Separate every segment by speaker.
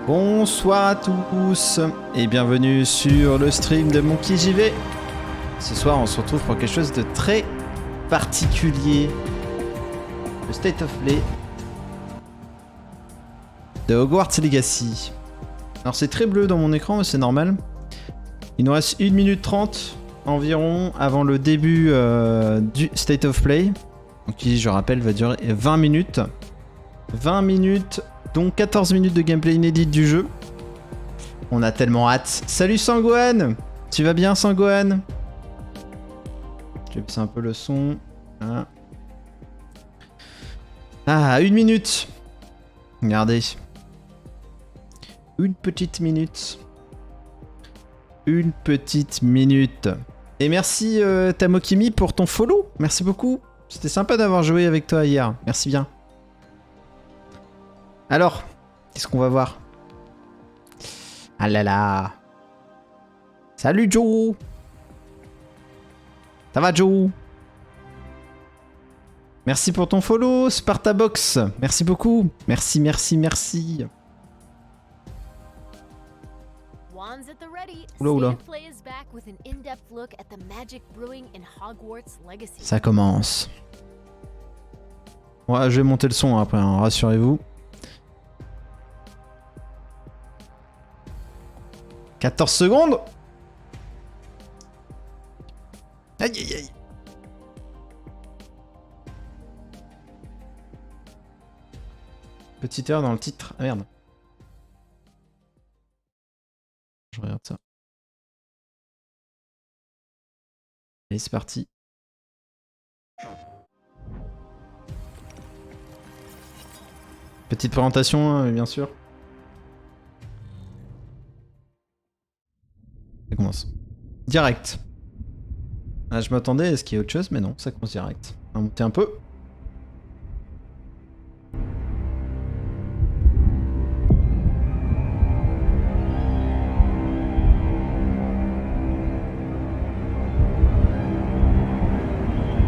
Speaker 1: Bonsoir à tous et bienvenue sur le stream de MonkyJV. Ce soir on se retrouve pour quelque chose de très particulier. Le State of Play de Hogwarts Legacy. Alors c'est très bleu dans mon écran mais c'est normal. Il nous reste 1 minute 30 environ avant le début du State of Play. Donc qui je rappelle va durer 20 minutes. 20 minutes, donc 14 minutes de gameplay inédit du jeu. On a tellement hâte. Salut Sangohan! Tu vas bien Sangohan? Je vais baisser un peu le son. Voilà. Ah, 1 minute. Regardez. Une petite minute. Une petite minute. Et merci Tamokimi pour ton follow. Merci beaucoup. C'était sympa d'avoir joué avec toi hier. Merci bien. Alors, qu'est-ce qu'on va voir? Ah là là. Salut Joe. Ça va Joe? Merci pour ton follow, Spartabox. Merci beaucoup. Merci, merci, merci. Oula oula. Ça commence. Ouais, je vais monter le son après, hein, rassurez-vous. 14 secondes. Aïe aïe aïe. Petite heure dans le titre. Ah merde. Je regarde ça. Allez, c'est parti. Petite présentation, hein, bien sûr. Ça commence. Direct. Ah, je m'attendais à ce qu'il y ait autre chose, mais non, ça commence direct. On va monter un peu.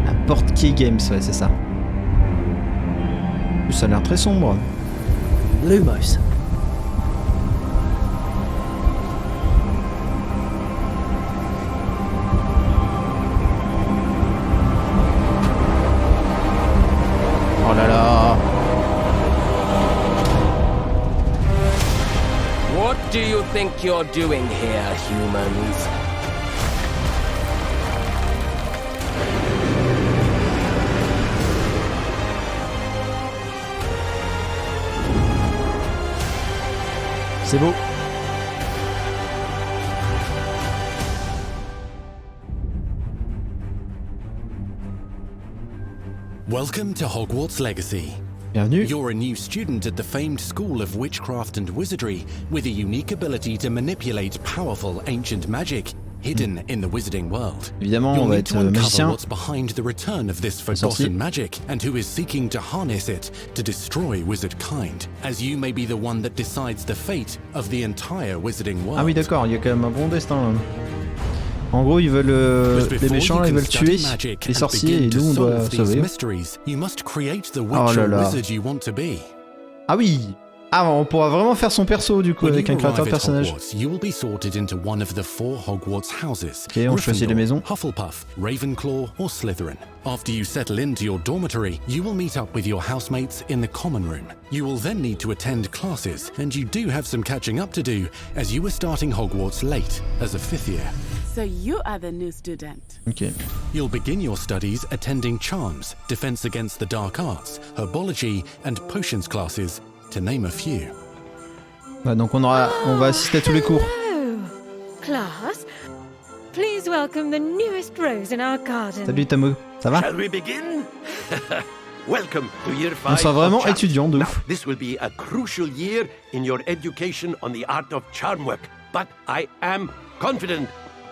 Speaker 1: La Portkey Games, ouais, c'est ça. Ça a l'air très sombre.
Speaker 2: Lumos.
Speaker 1: Oh là là.
Speaker 2: What do you think you're doing here, humans?
Speaker 1: C'est beau.
Speaker 3: Welcome to Hogwarts Legacy.
Speaker 1: Bienvenue.
Speaker 3: You're a new student at the famed School of Witchcraft and Wizardry with a unique ability to manipulate powerful ancient magic hidden in the wizarding world.
Speaker 1: Évidemment, on
Speaker 3: You'll
Speaker 1: va
Speaker 3: need
Speaker 1: être
Speaker 3: to uncover
Speaker 1: magicien.
Speaker 3: what's behind the return of this
Speaker 1: Sortie.
Speaker 3: forgotten magic and who is seeking to harness it to destroy wizard kind, as you may be the one that decides the fate of the entire wizarding world.
Speaker 1: Ah oui, d'accord, il y a quand même un bon destin là. En gros, ils veulent les méchants, là, ils veulent tuer les sorciers et nous on doit sauver. Oh là là. Ah oui. Ah, on pourra vraiment faire son perso du coup avec un créateur de personnage. Ok, on choisit les maisons.
Speaker 3: Hufflepuff, Ravenclaw or Slytherin. After you settle into your dormitory, you will meet up with your housemates in the common room. You will then need to attend classes, and you do have some catching up to do, as you were starting Hogwarts late as a 5th year.
Speaker 4: So you are the new student.
Speaker 1: Ok.
Speaker 3: You'll begin your studies attending charms, defense against the dark arts, herbology, and potions classes, to name a few.
Speaker 1: Ouais, donc on va assister à tous les cours.
Speaker 5: Hello, class. Please welcome the newest rose in our garden.
Speaker 1: Salut Tamo, ça va?
Speaker 6: Shall we begin? Welcome to year 5.
Speaker 1: On sera vraiment étudiant de
Speaker 6: Now,
Speaker 1: ouf.
Speaker 6: this will be a crucial year in your education on the art of charm work, but I am confident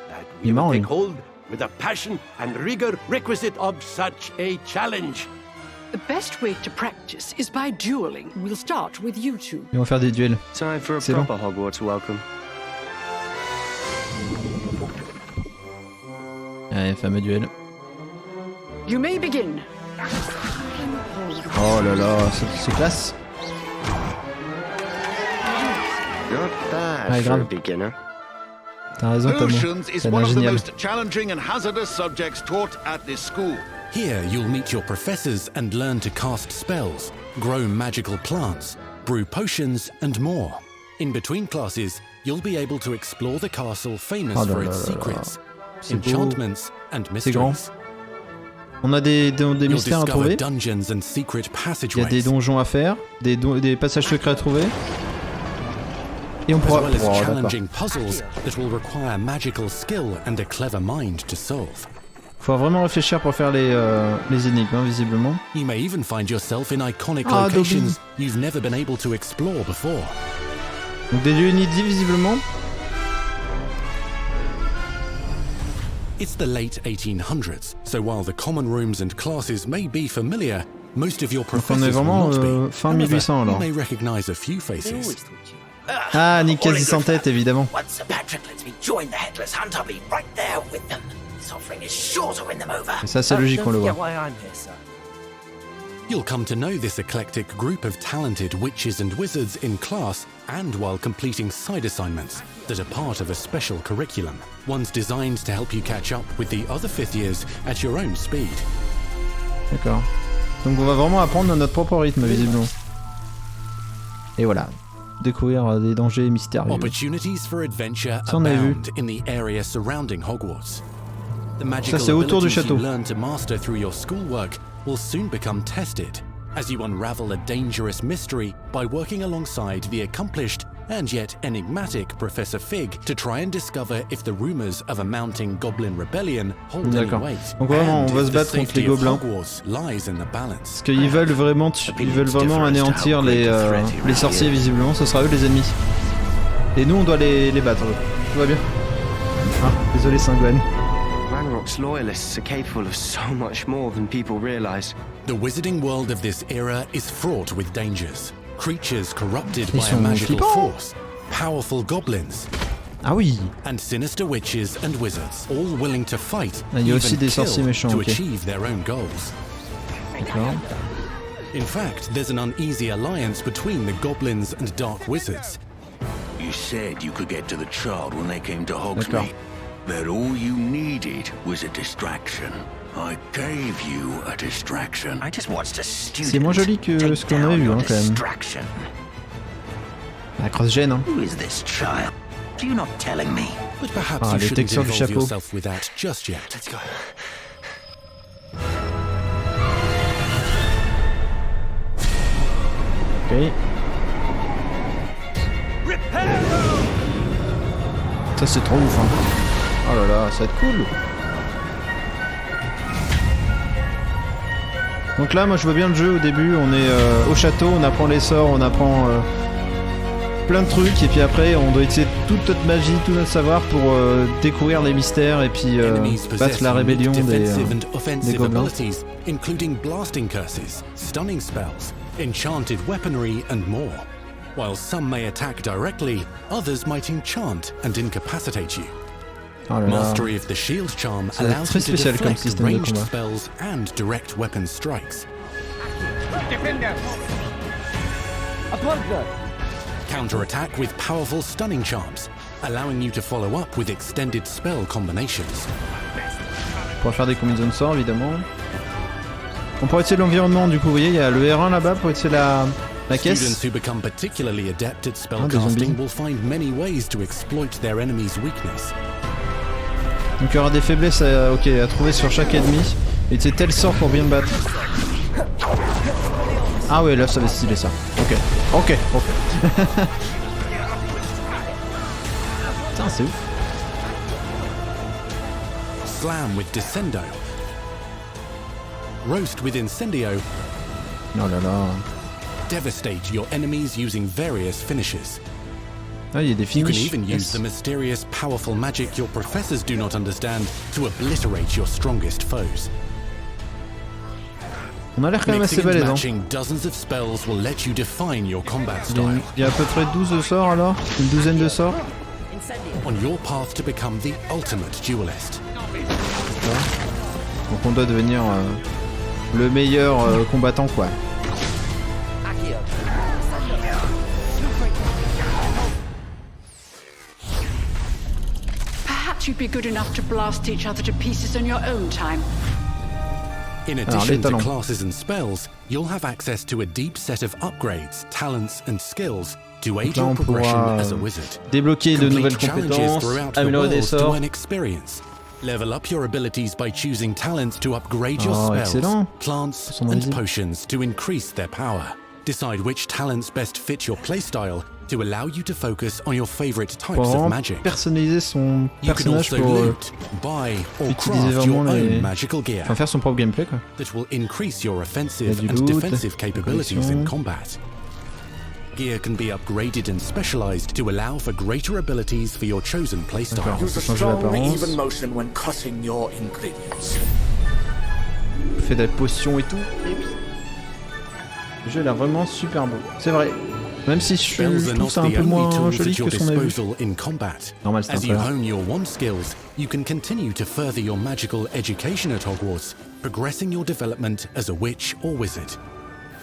Speaker 6: that we will take hold with the passion and rigor requisite of such a challenge.
Speaker 7: The best way to practice is by dueling. We'll start with you two.
Speaker 1: Ils vont faire des duels.
Speaker 8: Time for a
Speaker 1: C'est
Speaker 8: proper Hogwarts welcome.
Speaker 1: Allez, fameux duel.
Speaker 7: You may begin.
Speaker 1: Oh là là, c'est classe.
Speaker 8: Not bad
Speaker 1: Ouais,
Speaker 8: for a
Speaker 1: grave.
Speaker 8: beginner.
Speaker 1: T'as raison, Tomo.
Speaker 9: Potions is
Speaker 1: Ça a
Speaker 9: one
Speaker 1: l'air
Speaker 9: of the
Speaker 1: génial.
Speaker 9: most challenging and hazardous subjects taught at this school.
Speaker 3: Here you'll meet your professors and learn to cast spells, grow magical plants, brew potions, and more. In between classes, you'll be able to explore the castle famous
Speaker 1: Oh là
Speaker 3: for
Speaker 1: là
Speaker 3: its
Speaker 1: là là.
Speaker 3: secrets,
Speaker 1: C'est beau.
Speaker 3: enchantments, and
Speaker 1: C'est grand.
Speaker 3: mysteries.
Speaker 1: On a des
Speaker 3: You'll
Speaker 1: mystères à trouver.
Speaker 3: discover dungeons and secret
Speaker 1: Il y a des
Speaker 3: passageways,
Speaker 1: donjons à faire, des passages secrets à trouver. Et on
Speaker 3: as
Speaker 1: pourra...
Speaker 3: well as
Speaker 1: Oh, d'accord.
Speaker 3: challenging puzzles that will require magical skill and a clever mind to solve.
Speaker 1: Faut vraiment réfléchir pour faire les énigmes, hein, visiblement.
Speaker 3: You may even find yourself in iconic
Speaker 1: Ah,
Speaker 3: locations you've never been able to explore before.
Speaker 1: Donc des lieux inédits, visiblement.
Speaker 3: It's the late 1800s, so while the common rooms and classes may be familiar, most of your
Speaker 1: Donc on est
Speaker 3: professors will
Speaker 1: vraiment
Speaker 3: not be.
Speaker 1: fin
Speaker 3: However,
Speaker 1: 1800 alors.
Speaker 3: you may recognize a few faces.
Speaker 1: Ah, Nick quasi sans tête, évidemment.
Speaker 10: Once Sir Patrick lets me join the Headless Hunt, I'll be right there with them. This offering is sure to win them over.
Speaker 1: Et ça, c'est logique, on le voit.
Speaker 3: You'll come to know this eclectic group of talented witches and wizards in class and while completing side assignments that are part of a special curriculum, ones designed to help you catch up with the other fifth years at your own speed.
Speaker 1: D'accord. Donc on va vraiment apprendre à notre propre rythme, visiblement. Et voilà. Découvrir des dangers mystérieux.
Speaker 3: Opportunities for adventure
Speaker 1: Ça, on avait vu.
Speaker 3: abound in the area surrounding Hogwarts. The magical
Speaker 1: c'est autour du
Speaker 3: abilities
Speaker 1: château.
Speaker 3: you learn to master through your schoolwork will soon become tested as you unravel a dangerous mystery by working alongside the accomplished and yet enigmatic Professor Fig to try and discover if the rumors of a mounting goblin rebellion hold any
Speaker 1: D'accord.
Speaker 3: weight.
Speaker 1: Donc vraiment,
Speaker 3: and
Speaker 1: on va
Speaker 3: if
Speaker 1: se
Speaker 3: the
Speaker 1: battre contre
Speaker 3: safety
Speaker 1: les
Speaker 3: of
Speaker 1: gobelins.
Speaker 3: Hogwarts lies in the balance.
Speaker 1: Parce qu'ils veulent vraiment, anéantir les sorciers, visiblement. Ce sera eux les ennemis. Et nous, on doit les battre. Tout va bien. Ah, désolé, Saint-Gwen.
Speaker 8: Ranrock's loyalists are capable of so much more than people realize.
Speaker 3: The wizarding world of this era is fraught with dangers. Creatures corrupted
Speaker 1: Ils
Speaker 3: by a
Speaker 1: sont
Speaker 3: magical
Speaker 1: flippants.
Speaker 3: force, powerful goblins,
Speaker 1: Ah oui.
Speaker 3: and sinister witches and wizards, all willing to fight,
Speaker 1: Ah, il y a
Speaker 3: even
Speaker 1: aussi des sorciers
Speaker 3: kill,
Speaker 1: méchants,
Speaker 3: to
Speaker 1: ok.
Speaker 3: achieve their own goals.
Speaker 1: D'accord.
Speaker 3: In fact, there's an uneasy alliance between the goblins and dark wizards.
Speaker 11: You said you could get to the child when they came to
Speaker 1: D'accord.
Speaker 11: Hogsmeade, but all you needed was a distraction. I gave you a distraction.
Speaker 10: I just watched a student.
Speaker 1: C'est moins joli que
Speaker 10: take
Speaker 1: ce qu'on avait
Speaker 10: down
Speaker 1: vu,
Speaker 10: your
Speaker 1: hein, quand même.
Speaker 10: distraction.
Speaker 1: La cross-gêne, hein.
Speaker 10: Who is this child? Do you not telling me?
Speaker 3: But perhaps
Speaker 1: Ah,
Speaker 3: you
Speaker 1: le
Speaker 3: shouldn't
Speaker 1: texture du
Speaker 3: involve
Speaker 1: chapeau.
Speaker 3: yourself with that just yet.
Speaker 10: Let's go.
Speaker 1: Ok. Ça c'est trop ouf, hein. Oh là là, ça va être cool. Donc là, moi je vois bien le jeu au début, on est au château, on apprend les sorts, on apprend plein de trucs, et puis après on doit utiliser toute notre magie, tout notre savoir pour découvrir les mystères et puis
Speaker 3: Enemies
Speaker 1: battre
Speaker 3: possess
Speaker 1: la rébellion
Speaker 3: unique
Speaker 1: des
Speaker 3: defensive and offensive
Speaker 1: gobelins.
Speaker 3: abilities, including blasting curses, stunning spells, enchanted weaponry, and more. While some may attack directly, others might enchant and incapacitate you.
Speaker 1: Oh là là.
Speaker 3: Mastery of the shield charm
Speaker 1: Ça va être
Speaker 3: allows
Speaker 1: très
Speaker 3: you to
Speaker 1: spécial comme
Speaker 3: deflect
Speaker 1: système de
Speaker 3: ranged
Speaker 1: combat.
Speaker 3: spells and direct weapon strikes. Counter-attack with powerful stunning charms, allowing you to follow up with extended spell combinations.
Speaker 1: On pourra faire des combinaisons de sorts évidemment. On pourra utiliser l'environnement du coup, vous voyez, il y a le R1 là-bas pour utiliser la caisse.
Speaker 3: Students who become particularly adept at
Speaker 1: des
Speaker 3: spellcasting
Speaker 1: zombies.
Speaker 3: will find many ways to exploit their enemy's weakness.
Speaker 1: Donc il y aura des faiblesses à trouver sur chaque ennemi. Et c'est tel sort pour bien le battre. Ah ouais, là ça va être stylé ça. Ok. Putain, c'est ouf.
Speaker 3: Slam with Descendo. Roast with Incendio.
Speaker 1: Oh là là.
Speaker 3: Devastate your enemies using various finishes.
Speaker 1: Ah, il y a des
Speaker 3: You can
Speaker 1: finishes.
Speaker 3: even use the mysterious, powerful magic your professors do not understand to obliterate your strongest foes.
Speaker 1: On a l'air quand même assez
Speaker 3: Mixing and
Speaker 1: balèze, hein.
Speaker 3: matching dozens of spells will let you define your combat
Speaker 1: Il y a-
Speaker 3: style.
Speaker 1: il y a à peu près 12 sorts alors. Une douzaine de sorts.
Speaker 3: On your path to become the ultimate duelist.
Speaker 1: Donc on doit devenir le meilleur combattant quoi.
Speaker 7: Perhaps you'd be good enough to blast each other to pieces on your own time.
Speaker 3: In addition to classes and spells, you'll have access to a deep set of upgrades, talents and skills to aid your progression as a wizard.
Speaker 1: Débloquer de nouvelles compétences, améliorer des sorts.
Speaker 3: Level up your abilities by choosing talents to upgrade your spells, plants and potions to increase their power. Decide which talents best fit your playstyle to allow you to focus on your favorite types of magic.
Speaker 1: Personnaliser son personnage pour utiliser vraiment enfin, faire son propre gameplay quoi.
Speaker 3: That will increase your offensive and defensive capabilities in combat. Gear can be upgraded and specialized to allow for greater abilities for your chosen playstyle.
Speaker 10: Use a strong, even motion when cutting your ingredients.
Speaker 1: Je fais des potions et tout. Et oui. Le jeu a l'air vraiment super beau. C'est vrai. Même si je trouve ça un peu moins joli que son avis. Normal, c'est un peu
Speaker 3: As you hone your wand skills, you can continue to further your magical education at Hogwarts, progressing your development as a witch or wizard.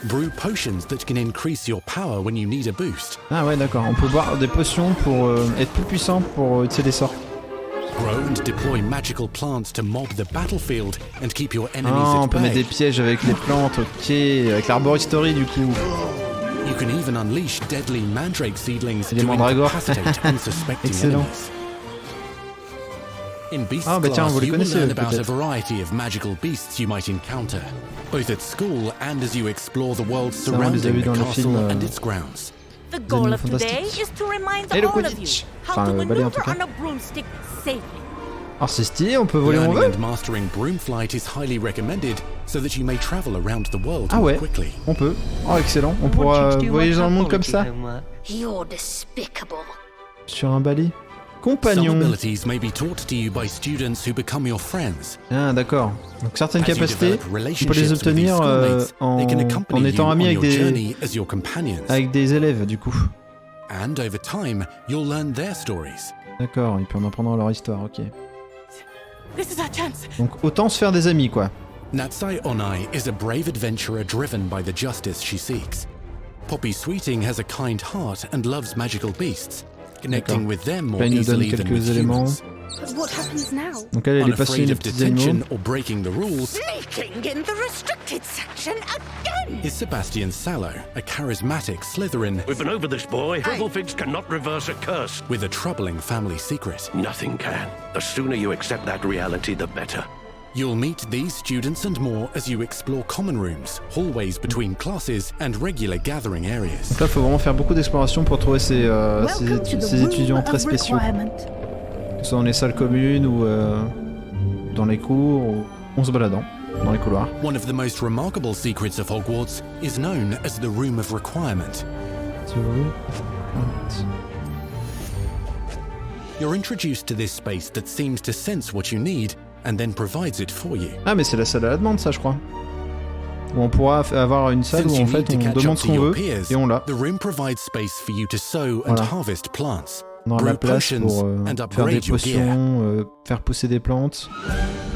Speaker 3: Brew potions that can increase your power when you need a boost.
Speaker 1: Ah ouais, d'accord. On peut boire des potions pour être plus puissant pour utiliser les sorts.
Speaker 3: Grow and deploy magical plants to mob the battlefield and keep your enemies at bay.
Speaker 1: On peut mettre des pièges avec les plantes, ok. Avec l'arboristerie du coup.
Speaker 3: You can even unleash deadly mandrake seedlings to
Speaker 1: incapacitate
Speaker 3: unsuspecting enemies. In Beasts class, you will learn about a variety of magical beasts you might encounter, both at school and as you explore the world surrounding the castle and its grounds.
Speaker 5: The goal of today is to remind all of you how to maneuver on a broomstick safely.
Speaker 1: Ah, c'est stylé, on peut voler où on veut.
Speaker 3: And mastering broomflight is highly recommended so that you may travel around the world more quickly.
Speaker 1: On peut. Oh, excellent. On pourra voyager dans le monde comme ça.
Speaker 5: You're despicable.
Speaker 1: Sur un balai. Compagnon.
Speaker 3: Some abilities may be taught to you by students who become your friends.
Speaker 1: Ah, d'accord. Donc certaines capacités, on peut les obtenir en étant ami avec des élèves, du coup.
Speaker 3: And over time, you'll learn their stories.
Speaker 1: D'accord, et puis on apprendra leur histoire, ok.
Speaker 5: This is our chance.
Speaker 1: Donc autant se faire des amis, quoi.
Speaker 3: Natsai Onai is a brave adventurer driven by the justice she seeks. Poppy Sweeting has a kind heart and loves magical beasts, connecting with them more easily than with humans.
Speaker 5: What happens now?
Speaker 1: Donc elle est passionnée des petits animaux.
Speaker 3: Or breaking the rules.
Speaker 5: Sneaking in the restricted section again.
Speaker 3: Is Sebastian Sallow, a charismatic Slytherin.
Speaker 6: We've been over this, boy. Hufflefigs cannot reverse a curse.
Speaker 3: With a troubling family secret.
Speaker 6: Nothing can. The sooner you accept that reality, the better.
Speaker 3: You'll meet these students and more as you explore common rooms, hallways between classes, and regular gathering areas.
Speaker 1: Donc là, il faut vraiment faire beaucoup d'exploration pour trouver ces étudiants très spéciaux. Que ce soit dans les salles communes ou dans les cours, ou en se baladant dans les couloirs.
Speaker 3: One of the most remarkable secrets of Hogwarts is known as the Room of Requirement. You're introduced to this space that seems to sense what you need and then provides it for you.
Speaker 1: Ah, mais c'est la salle à la demande, ça, je crois. Où on pourra avoir une salle où en fait on demande ce qu'on veut et on l'a.
Speaker 3: The room provides space for you to sow and harvest plants.
Speaker 1: On aura la place pour faire des potions, faire pousser des plantes,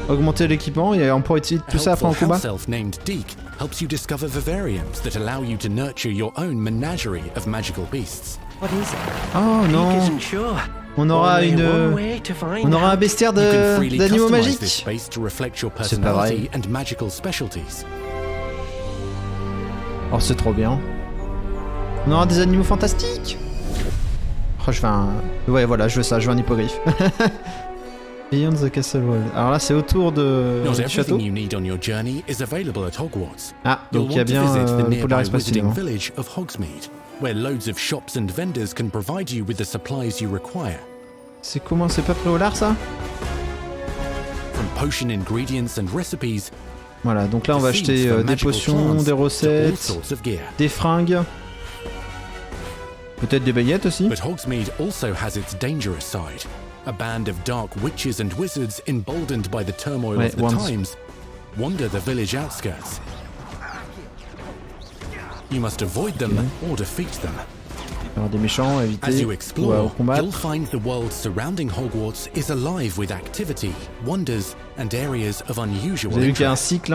Speaker 1: augmenter l'équipement et on pourra utiliser tout ça après en combat.
Speaker 3: Self-named Deke helps you discover vivariums that allow you to nurture your own menagerie of magical beasts.
Speaker 10: What is it?
Speaker 1: Oh non. On aura un bestiaire d'animaux magiques. C'est pas vrai. Oh, c'est trop bien. On aura des animaux fantastiques. Oh, je veux un... Ouais, voilà, je veux ça, je veux un hippogriffe. Beyond the Castle Wall. Alors là, c'est autour du château. Ah, donc il y a bien Poudlard Express finalement.
Speaker 3: Where loads of shops and vendors can provide you with the supplies you require.
Speaker 1: C'est comment, c'est pas Poudlard ça?
Speaker 3: From potion ingredients and recipes.
Speaker 1: Voilà, donc là on va acheter des potions, des recettes, des fringues, peut-être des baguettes aussi.
Speaker 3: But Hogsmeade also has its dangerous side. A band of dark witches and wizards emboldened by the turmoil of the times wander the village outskirts. You must avoid them or defeat them.
Speaker 1: Alors des méchants à éviter
Speaker 3: As you
Speaker 1: ou à
Speaker 3: explore,
Speaker 1: combattre.
Speaker 3: you'll find the world surrounding Hogwarts is alive with activity, wonders, and areas of unusual
Speaker 1: Vous avez vu qu'il y a un cycle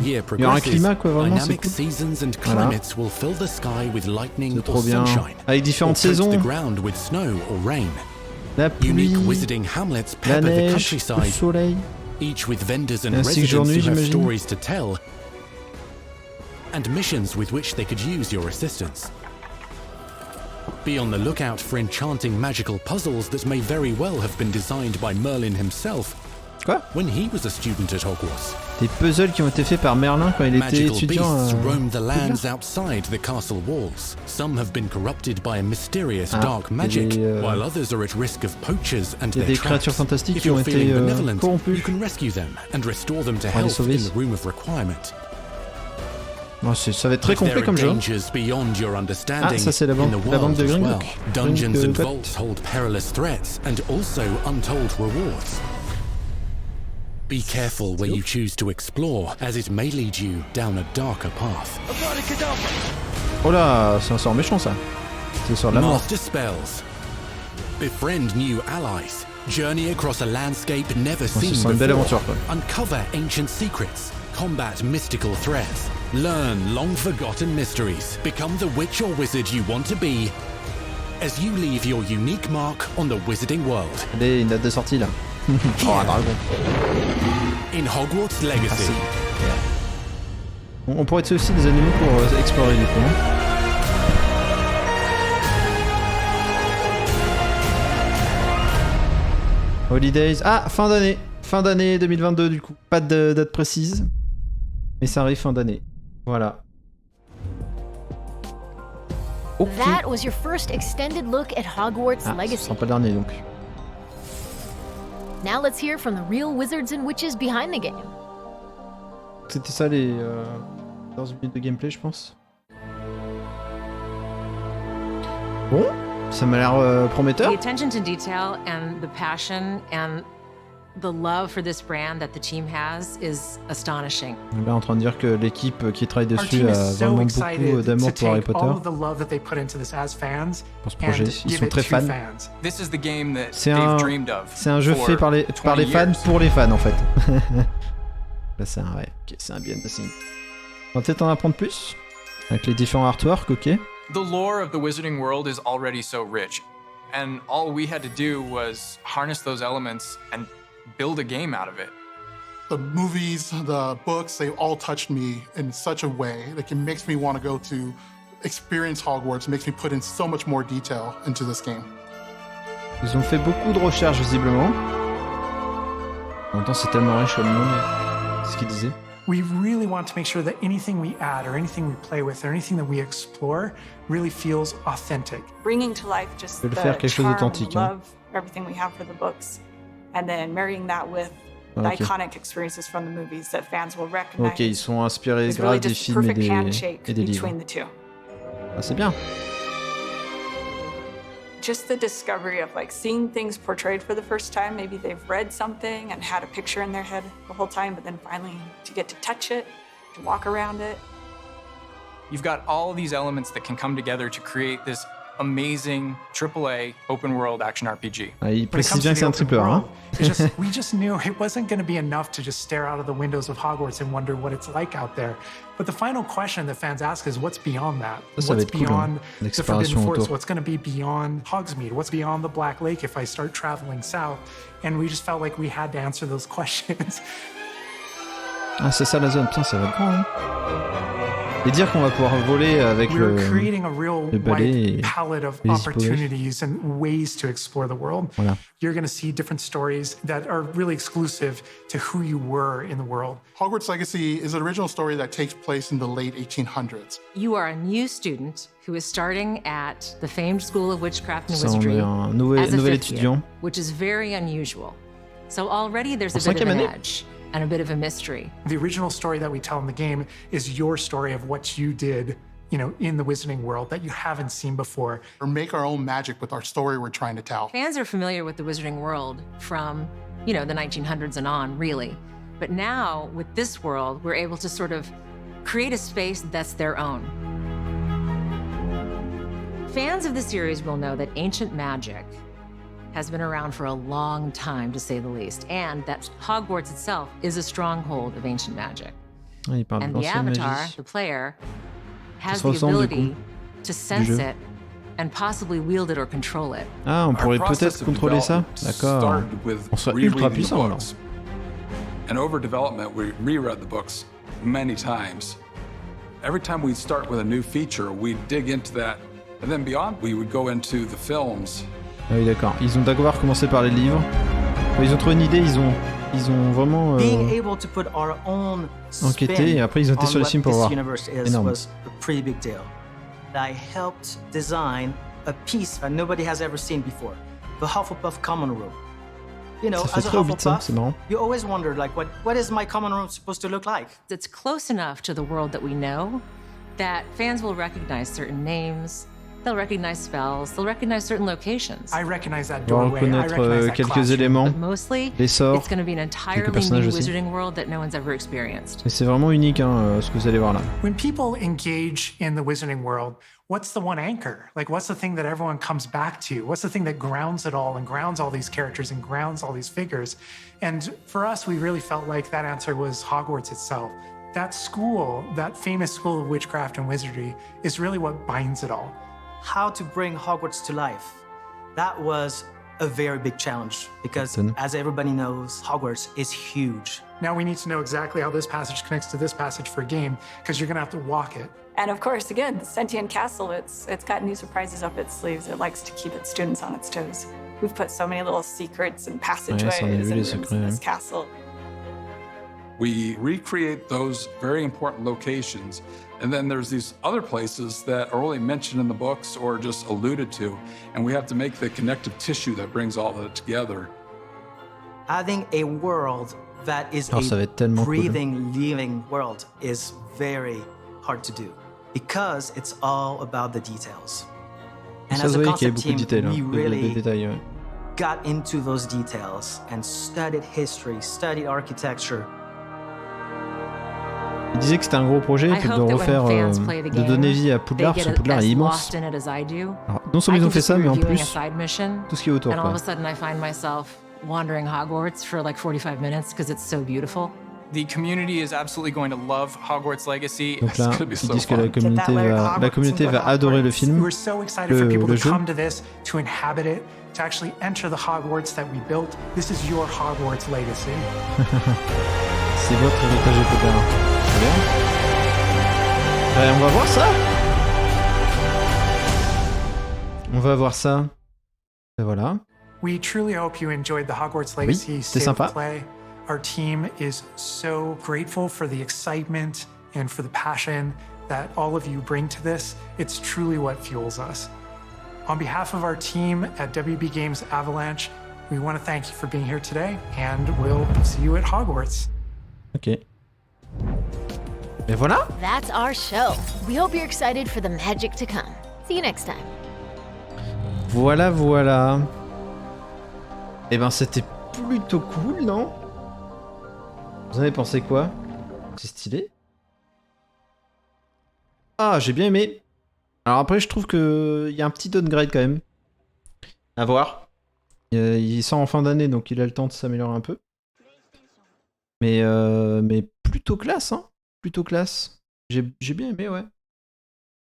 Speaker 1: il y a un climat quoi, vraiment c'est cool.
Speaker 3: Seasons and climates will fill the sky with lightning
Speaker 1: C'est trop
Speaker 3: or
Speaker 1: bien.
Speaker 3: sunshine,
Speaker 1: Avec différentes saisons.
Speaker 3: the ground with snow or rain.
Speaker 1: la pluie,
Speaker 3: Unique wizarding hamlets
Speaker 1: la
Speaker 3: pepper the
Speaker 1: neige, le
Speaker 3: countryside,
Speaker 1: soleil.
Speaker 3: each with vendors and
Speaker 1: Ainsi que
Speaker 3: residents
Speaker 1: journée,
Speaker 3: who have
Speaker 1: j'imagine.
Speaker 3: stories to tell, and missions with which they could use your assistance. Be on the lookout for enchanting magical puzzles that may very well have been designed by Merlin himself.
Speaker 1: Quoi?
Speaker 3: When he was a student at Hogwarts.
Speaker 1: Des puzzles qui ont été faits par Merlin quand il était
Speaker 3: Magical
Speaker 1: étudiant
Speaker 3: beasts
Speaker 1: à
Speaker 3: roam the lands
Speaker 1: Poudlard.
Speaker 3: outside the castle walls. Some have been corrupted by a mysterious dark
Speaker 1: il y a
Speaker 3: magic,
Speaker 1: des,
Speaker 3: while others are at risk of poachers and
Speaker 1: il y a
Speaker 3: their
Speaker 1: des créatures
Speaker 3: traps.
Speaker 1: fantastiques
Speaker 3: If
Speaker 1: qui ont
Speaker 3: you're feeling
Speaker 1: été
Speaker 3: benevolent,
Speaker 1: corrompues.
Speaker 3: you can rescue them and restore them to
Speaker 1: Pour les
Speaker 3: health
Speaker 1: sauver.
Speaker 3: in the room of requirement.
Speaker 1: Oh, ça va être très
Speaker 3: But there
Speaker 1: complet
Speaker 3: are
Speaker 1: comme jeu.
Speaker 3: dangers beyond your understanding
Speaker 1: ça, c'est la banque-
Speaker 3: in the
Speaker 1: la banque
Speaker 3: world
Speaker 1: de
Speaker 3: as
Speaker 1: Gringotts.
Speaker 3: well. Dungeons and
Speaker 1: Gringotts.
Speaker 3: vaults hold perilous threats and also untold rewards. Be careful where you choose to explore, as it may lead you down a darker path.
Speaker 1: Oh là, c'est un sort méchant ça. C'est le sort de la mort.
Speaker 3: Master spells. Befriend new allies. Journey across a landscape never
Speaker 1: Ce
Speaker 3: seen
Speaker 1: sera une belle
Speaker 3: before.
Speaker 1: aventure quoi.
Speaker 3: Uncover ancient secrets. Combat mystical threats. Learn long forgotten mysteries. Become the witch or wizard you want to be as you leave your unique mark on the wizarding world.
Speaker 1: Allez, une date de sortie là. Oh, un dragon.
Speaker 3: In Hogwarts Legacy.
Speaker 1: On pourrait utiliser aussi des animaux pour explorer du coup. Hein. Holidays. Ah, fin d'année. Fin d'année 2022 du coup. Pas de date précise. Mais ça arrive fin d'année. Voilà. Ok.
Speaker 12: That was your first extended look at Hogwarts
Speaker 1: Ce
Speaker 12: Legacy.
Speaker 1: sera pas le dernier donc.
Speaker 12: Now let's hear from the real wizards and witches behind the game.
Speaker 1: C'était ça les 14 minutes de gameplay je pense. Bon, ça m'a l'air prometteur.
Speaker 13: The attention to detail and the passion and the love for this brand that the team has is astonishing.
Speaker 1: On est là en train de dire que l'équipe qui travaille dessus a vraiment beaucoup d'amour pour Harry Potter. Pour ce projet, ils sont très fans. C'est un jeu fait par les fans pour les fans en fait. Là c'est un ouais, ok, c'est un behind the scenes. On va peut-être en apprendre plus avec les différents artworks, ok.
Speaker 14: The lore of the Wizarding World is already so rich, and all we had to do was harness those elements and build a game out of it.
Speaker 15: The movies, the books, they all touched me in such a way. Like it makes me want to go to experience Hogwarts, makes me put in so much more detail into this game.
Speaker 1: Ils ont fait beaucoup de recherches visiblement. En même temps c'est tellement riche comme monde. C'est ce qu'ils disaient.
Speaker 16: We really want to make sure that anything we add or anything we play with or anything that we explore really feels authentic.
Speaker 17: Bringing to life just the
Speaker 1: faire quelque chose
Speaker 17: charm,
Speaker 1: d'authentique,
Speaker 17: love, everything we have for the books, and then marrying that with the iconic experiences from the movies that fans will recognize.
Speaker 1: Ok, ils sont inspirés
Speaker 17: It's
Speaker 1: grave
Speaker 17: really
Speaker 1: des
Speaker 17: just
Speaker 1: films
Speaker 17: perfect
Speaker 1: et
Speaker 17: handshake
Speaker 1: des livres.
Speaker 17: between the two.
Speaker 1: Ah, c'est bien.
Speaker 17: Just the discovery of like seeing things portrayed for the first time. Maybe they've read something and had a picture in their head the whole time, but then finally to get to touch it, to walk around it.
Speaker 14: You've got all of these elements that can come together to create this amazing AAA open world action RPG.
Speaker 1: Ah, il précise bien que c'est un triple A. Hein.
Speaker 16: We just knew it wasn't going to be enough to just stare out of the windows of Hogwarts and wonder what it's like out there. But the final question that fans ask is, what's beyond that?
Speaker 1: Ça
Speaker 16: What's
Speaker 1: va être cool,
Speaker 16: beyond
Speaker 1: hein,
Speaker 16: the Forbidden
Speaker 1: l'exploration
Speaker 16: Forest?
Speaker 1: autour.
Speaker 16: What's going to be beyond Hogsmeade? What's beyond the Black Lake if I start traveling south? And we just felt like we had to answer those questions.
Speaker 1: Ah, c'est ça la zone. Putain, ça va être grand. Hein. Et dire qu'on va pouvoir voler avec le balai et
Speaker 16: palette of
Speaker 1: les
Speaker 16: opportunities and ways to explore the world.
Speaker 1: Voilà.
Speaker 16: You're going to see different stories that are really exclusive to who you were in the world.
Speaker 15: Hogwarts Legacy is an original story that takes place in the late 1800s.
Speaker 13: You are a new student who is starting at the famed School of Witchcraft and
Speaker 1: Ça, on
Speaker 13: Wizardry
Speaker 1: est un
Speaker 13: as a
Speaker 1: nouvel
Speaker 13: fifth
Speaker 1: étudiant.
Speaker 13: year, which is very unusual. So already there's a
Speaker 1: En
Speaker 13: bit of an
Speaker 1: cinquième année.
Speaker 13: edge and a bit of a mystery.
Speaker 16: The original story that we tell in the game is your story of what you did, you know, in the Wizarding World that you haven't seen before.
Speaker 15: Or make our own magic with our story we're trying to tell.
Speaker 13: Fans are familiar with the Wizarding World from, you know, the 1900s and on, really. But now, with this world, we're able to sort of create a space that's their own. Fans of the series will know that ancient magic has been around for a long time, to say the least, and that Hogwarts itself is a stronghold of ancient magic.
Speaker 1: Ah, il parle
Speaker 13: And
Speaker 1: de
Speaker 13: the
Speaker 1: l'ancienne
Speaker 13: avatar,
Speaker 1: magie.
Speaker 13: the player, has
Speaker 1: se
Speaker 13: the
Speaker 1: ressemble, du
Speaker 13: ability
Speaker 1: coup,
Speaker 13: to sense
Speaker 1: jeu.
Speaker 13: it and possibly wield it or control it.
Speaker 1: Ah, on pourrait peut-être contrôler ça. D'accord. On serait ultra puissant alors.
Speaker 18: And over development, we reread the books many times. Every time we start with a new feature, we dig into that, and then beyond, we would go into the films.
Speaker 1: Ah oui, d'accord. Ils ont d'abord commencé par les livres. Ils ont trouvé une idée, ils ont vraiment enquêté et après ils ont été sur les films pour voir. Énorme.
Speaker 19: I helped design a piece that nobody has ever seen before, the Hufflepuff common room. You know,
Speaker 1: as a
Speaker 19: Hufflepuff, you always wondered, like, what is my common room supposed to look like?
Speaker 13: It's close enough to the world that we know that fans will recognize certain names, they'll recognize spells, they'll recognize certain locations.
Speaker 16: I recognize that
Speaker 1: doorway. On va reconnaître quelques éléments, les sorts,
Speaker 13: it's going to be an entirely new wizarding world that no one's ever experienced.
Speaker 1: Et c'est vraiment unique, hein, ce que vous allez voir là.
Speaker 16: When people engage in the wizarding world, what's the one anchor? Like, what's the thing that everyone comes back to? What's the thing that grounds it all and grounds all these characters and grounds all these figures? And for us, we really felt like that answer was Hogwarts itself. That school, that famous school of witchcraft and wizardry, is really what binds it all.
Speaker 19: How to bring Hogwarts to life. That was a very big challenge because, as everybody knows, Hogwarts is huge.
Speaker 16: Now we need to know exactly how this passage connects to this passage for a game, because you're going to have to walk it.
Speaker 17: And of course, again, the sentient castle, it's got new surprises up its sleeves. It likes to keep its students on its toes. We've put so many little secrets and passageways and rooms in this castle.
Speaker 18: We recreate those very important locations, and then there's these other places that are only mentioned in the books or just alluded to, and we have to make the connective tissue that brings all of it together.
Speaker 19: Adding a world that is a breathing, living world is very hard to do because it's all about the details. And as a concept team, we really got into those details and studied history, studied architecture.
Speaker 1: Il disait que c'était un gros projet et que de refaire, de donner vie à Poudlard, parce que Poudlard est immense. Alors, non seulement ils ont fait ça, mais en plus, tout ce qui est autour.
Speaker 13: And all of a sudden I find myself wandering Hogwarts for like 45 minutes because it's so beautiful.
Speaker 14: The community is absolutely going to love Hogwarts Legacy.
Speaker 1: Donc là, ils disent que la communauté va adorer le film,
Speaker 16: We're so excited for people
Speaker 1: le
Speaker 16: to
Speaker 1: jeu.
Speaker 16: come to this, to inhabit it, to actually enter the Hogwarts that we built. This is your Hogwarts Legacy.
Speaker 1: C'est votre héritage de Poudlard. Très bien. On va voir ça. On va voir ça. Et voilà.
Speaker 16: We truly hope you enjoyed the Hogwarts Legacy state of play. Our team is so grateful for the excitement and for the passion that all of you bring to this. It's truly what fuels us. On behalf of our team at WB Games Avalanche, we want to thank you for being here today, and we'll see you at Hogwarts.
Speaker 1: Ok. Et voilà.
Speaker 12: That's our show. We hope you're excited for the magic to come. See you next time.
Speaker 1: Voilà, voilà. Eh ben, c'était plutôt cool, non? Vous en avez pensé quoi? C'est stylé. Ah, j'ai bien aimé. Alors après, je trouve que il y a un petit downgrade quand même. À voir. Il sort en fin d'année, donc il a le temps de s'améliorer un peu. Mais plutôt classe, hein. Plutôt classe. J'ai bien aimé, ouais.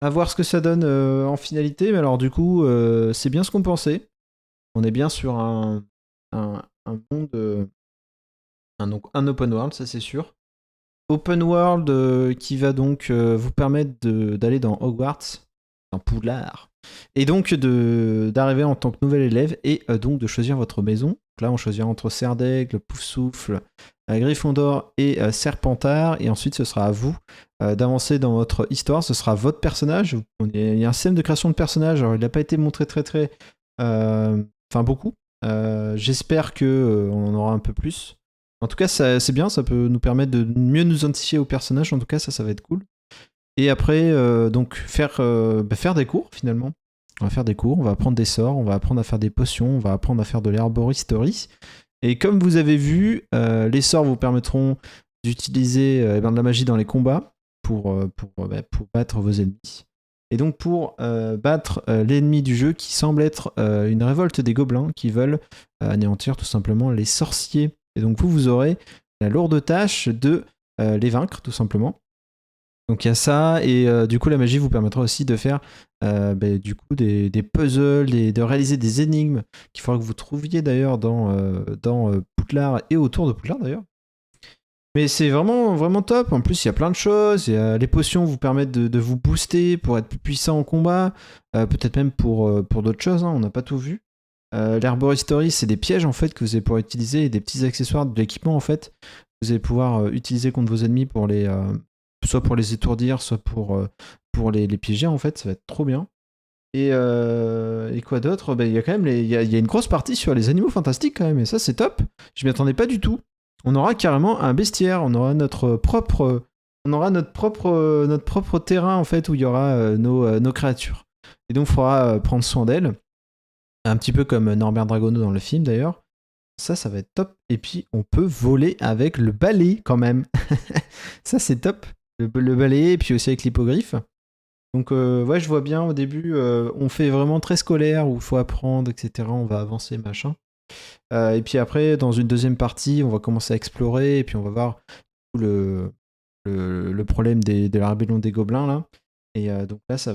Speaker 1: À voir ce que ça donne en finalité. Mais alors du coup, c'est bien ce qu'on pensait. On est bien sur un monde... un open world, ça c'est sûr. Open world qui va donc vous permettre d'aller dans Hogwarts, dans Poudlard. Et donc d'arriver en tant que nouvel élève et donc de choisir votre maison. Donc là, on choisira entre Serdaigle, Poufsouffle, Gryffondor et Serpentard. Et ensuite, ce sera à vous d'avancer dans votre histoire. Ce sera votre personnage. Il y a un système de création de personnages. Alors, il n'a pas été montré beaucoup. J'espère qu'on en aura un peu plus. En tout cas, c'est bien. Ça peut nous permettre de mieux nous identifier aux personnages. En tout cas, ça va être cool. Et après, donc, faire des cours, finalement. On va faire des cours, on va apprendre des sorts, on va apprendre à faire des potions, on va apprendre à faire de l'herboristerie. Et comme vous avez vu, les sorts vous permettront d'utiliser de la magie dans les combats pour battre vos ennemis. Et donc pour battre l'ennemi du jeu qui semble être une révolte des gobelins qui veulent anéantir tout simplement les sorciers. Et donc vous aurez la lourde tâche de les vaincre tout simplement. Donc il y a ça, et du coup la magie vous permettra aussi de faire du coup des puzzles, de réaliser des énigmes qu'il faudra que vous trouviez d'ailleurs dans Poudlard et autour de Poudlard d'ailleurs. Mais c'est vraiment, vraiment top. En plus, il y a plein de choses. Les potions vous permettent de vous booster pour être plus puissant en combat. Peut-être même pour d'autres choses. Hein, on n'a pas tout vu. L'Herboristory, c'est des pièges en fait que vous allez pouvoir utiliser et des petits accessoires de l'équipement en fait. Vous allez pouvoir utiliser contre vos ennemis pour soit pour les étourdir, soit pour les piéger en fait. Ça va être trop bien. Et quoi d'autre? Il y a quand même il y a une grosse partie sur les animaux fantastiques quand même. Et ça, c'est top. Je m'y attendais pas du tout. On aura carrément un bestiaire, on aura notre propre terrain en fait où il y aura nos créatures. Et donc il faudra prendre soin d'elles, un petit peu comme Norbert Dragono dans le film d'ailleurs. Ça va être top. Et puis on peut voler avec le balai quand même. Ça c'est top, le balai, et puis aussi avec l'hippogriffe. Donc ouais, je vois bien au début, on fait vraiment très scolaire où il faut apprendre, etc. On va avancer machin. Et puis après, dans une deuxième partie, on va commencer à explorer et puis on va voir le problème de la rébellion des gobelins là. Et donc là, c'est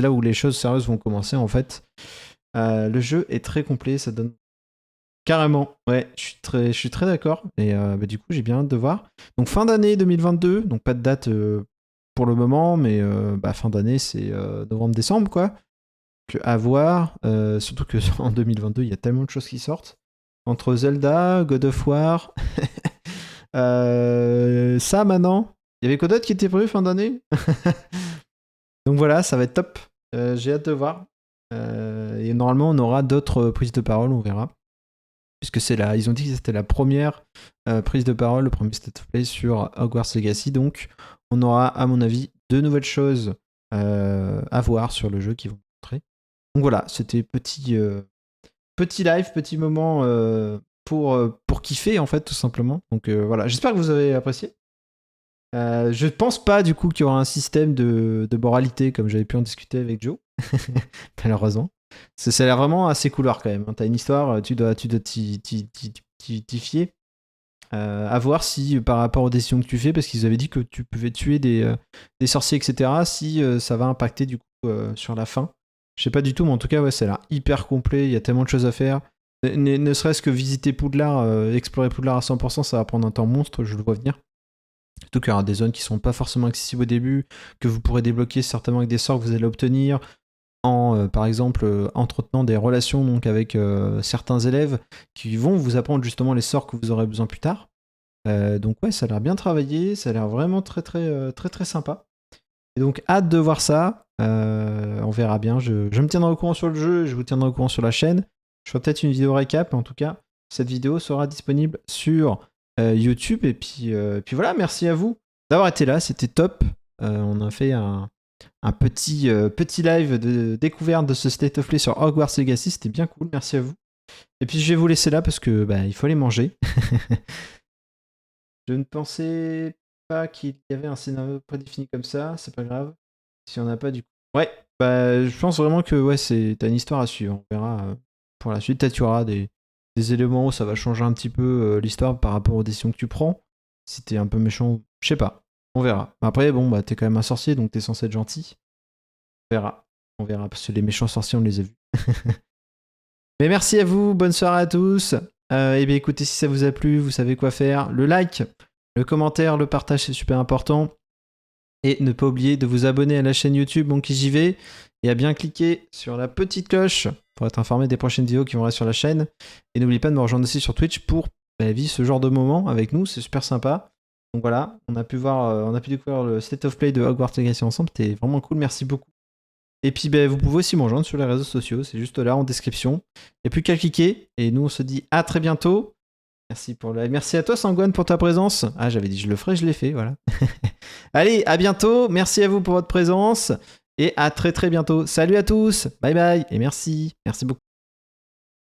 Speaker 1: là où les choses sérieuses vont commencer en fait. Le jeu est très complet, ça donne carrément. Ouais, je suis très d'accord. Et du coup, j'ai bien hâte de voir. Donc fin d'année 2022, donc pas de date pour le moment, mais fin d'année, c'est novembre-décembre quoi. À voir, surtout que en 2022 il y a tellement de choses qui sortent entre Zelda, God of War, ça maintenant, il y avait quoi d'autre qui était prévu fin d'année. Donc voilà, ça va être top, j'ai hâte de voir, et normalement on aura d'autres prises de parole, on verra, puisque ils ont dit que c'était la première prise de parole, le premier State of Play sur Hogwarts Legacy, donc on aura à mon avis de nouvelles choses à voir sur le jeu qui vont montrer. Donc voilà, c'était petit live, petit moment pour kiffer en fait tout simplement. Donc voilà, j'espère que vous avez apprécié. Je pense pas du coup qu'il y aura un système de moralité comme j'avais pu en discuter avec Joe, malheureusement. Ça a l'air vraiment assez couloir quand même. Hein. T'as une histoire, tu dois t'y fier. À voir si par rapport aux décisions que tu fais, parce qu'ils avaient dit que tu pouvais tuer des sorciers, etc. Si ça va impacter du coup sur la fin. Je sais pas du tout, mais en tout cas, ouais, ça a l'air hyper complet, il y a tellement de choses à faire. Ne serait-ce que visiter Poudlard, explorer Poudlard à 100%, ça va prendre un temps monstre, je le vois venir. Surtout qu'il y aura des zones qui sont pas forcément accessibles au début, que vous pourrez débloquer certainement avec des sorts que vous allez obtenir, par exemple, entretenant des relations donc, avec certains élèves qui vont vous apprendre justement les sorts que vous aurez besoin plus tard. Donc ouais, ça a l'air bien travaillé, ça a l'air vraiment très très sympa. Et donc hâte de voir ça. On verra bien. Je me tiendrai au courant sur le jeu, je vous tiendrai au courant sur la chaîne. Je ferai peut-être une vidéo récap. En tout cas, cette vidéo sera disponible sur YouTube. Et puis voilà, merci à vous d'avoir été là. C'était top. On a fait un petit live de découverte de ce State of Play sur Hogwarts Legacy. C'était bien cool. Merci à vous. Et puis je vais vous laisser là parce que il faut aller manger. Je ne pensais pas qu'il y avait un scénario prédéfini comme ça. C'est pas grave. Si on n'a pas du coup. Ouais, je pense vraiment que ouais, t'as une histoire à suivre. On verra pour la suite. Peut-être qu'il y aura des éléments où ça va changer un petit peu l'histoire par rapport aux décisions que tu prends. Si t'es un peu méchant, je sais pas. On verra. Après, bon, t'es quand même un sorcier, donc t'es censé être gentil. On verra, parce que les méchants sorciers, on les a vus. Mais merci à vous, bonne soirée à tous. Et bien écoutez, si ça vous a plu, vous savez quoi faire. Le like, le commentaire, le partage, c'est super important. Et ne pas oublier de vous abonner à la chaîne YouTube MonkyJV et à bien cliquer sur la petite cloche pour être informé des prochaines vidéos qui vont rester sur la chaîne. Et n'oubliez pas de me rejoindre aussi sur Twitch pour vivre ce genre de moment avec nous, c'est super sympa. Donc voilà, on a pu découvrir le State of Play de Hogwarts Legacy ensemble, c'était vraiment cool, merci beaucoup. Et puis vous pouvez aussi me rejoindre sur les réseaux sociaux, c'est juste là en description. Il n'y a plus qu'à cliquer, et nous on se dit à très bientôt. Merci à toi Sangwan pour ta présence. Ah, j'avais dit je le ferai, je l'ai fait, voilà. Allez, à bientôt, merci à vous pour votre présence, et à très très bientôt. Salut à tous, bye bye, et merci beaucoup.